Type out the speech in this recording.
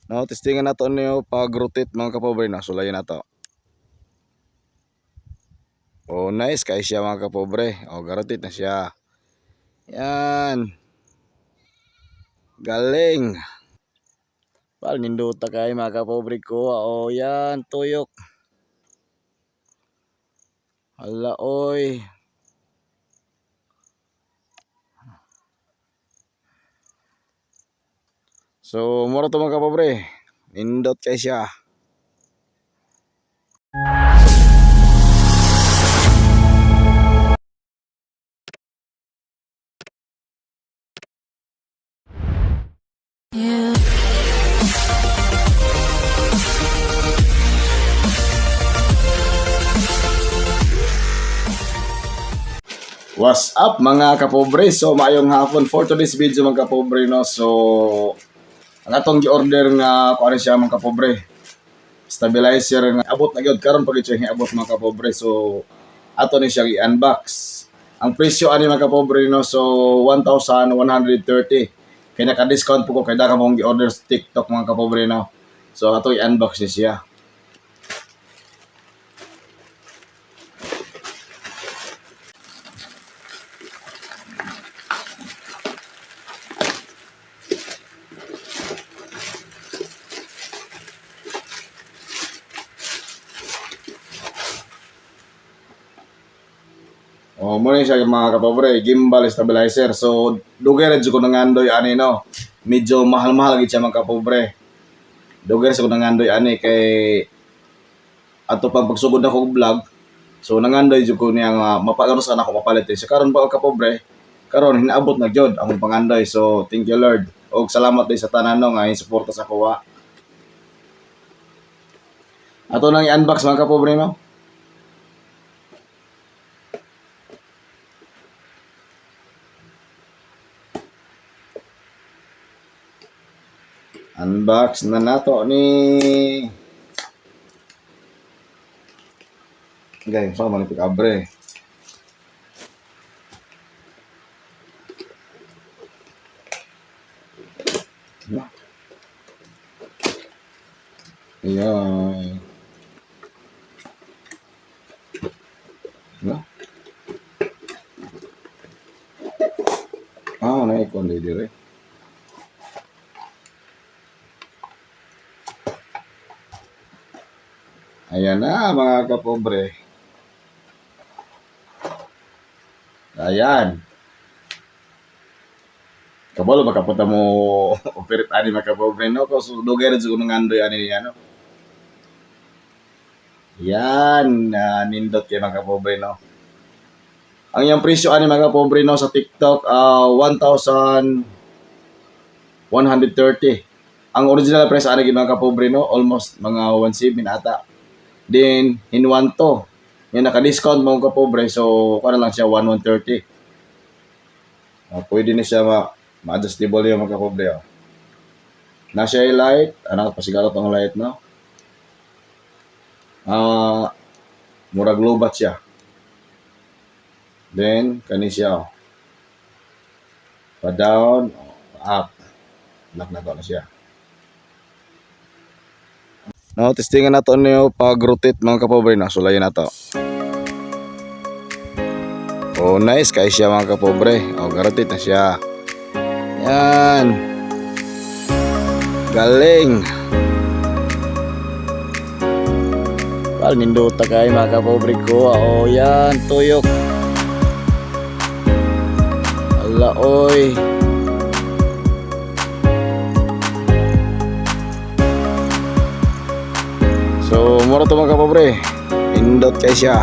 No, testingan nato niyo pag-rotate mga kapobre na sulayan nato. Oh, nice kay siya mga kapobre. Oh, garotate na siya. Yan. Galing. Pal nindota kay mga kapobre ko. Oh, yan tuyok. Hala oy. So, mura to mga kapobre. Nindot kay siya. What's up mga kapobre? So maayong hapon for today's video mga kapobre no. So ang atong gi-order nga kuan siya mga kapobre. Stabilizer nga abot na gyud karon pag siya abot mga kapobre. So ato ni siya i-unbox. Ang presyo ani mga kapobre no, so 1,130. Kaya naka-discount po ko kaya ka mong gi-order sa TikTok mga kapobre no. So ato i-unbox ni siya. Oh, muna siya mga kapobre, gimbal stabilizer. So, dugay rin ko nangandoy ani no. Medyo mahal-mahal gid siya mga kapobre. Dugay sa ko nangandoy ani kay ato pang pagsugod ako vlog. So, nangandoy jud ko niya nga mapagano sana ako mapalit. So, karon ba kapobre? Karon hinaabot na jud ang pangandoy. So, thank you Lord. Og salamat din sa tanan no nga suporta sa kuha. Ato nang i-unbox mga kapobre no. Unbox na nato ni guys, so malipit abre. Ayan. Na-ikon dire. Ayan na mga kapobre. Ayan. Kabalo makapunta mo operate ani mga kapobre no. So dugay rin siguro nangandoy ani niya no. Yan, nindot kay mga kapobre no. Ang iyang presyo ani mga kapobre no sa TikTok 1,130. Ang original price ani mga kapobre no almost mga 1,700 ata. Then hinuwan to. Yung naka-discount mga kapobre so kuha na lang siya 1,130. Pwede na siya ma-adjustable yung mga kapobre oh. Na siya light, anong pasigarot ang light no. Murag lobat siya. Then kani siya oh. Pa down, up. Lock na to na siya. No, testingan nato niyo pag-rotate mga kapobre na sulayan nato. Oh, nice kay siya mga kapobre. Oh, garotate na siya. Yan. Galing. Pal nindota kay mga kapobre ko. Oh, yan tuyok. Hala oy. So, mura to mga kapobre. Indot kay siya.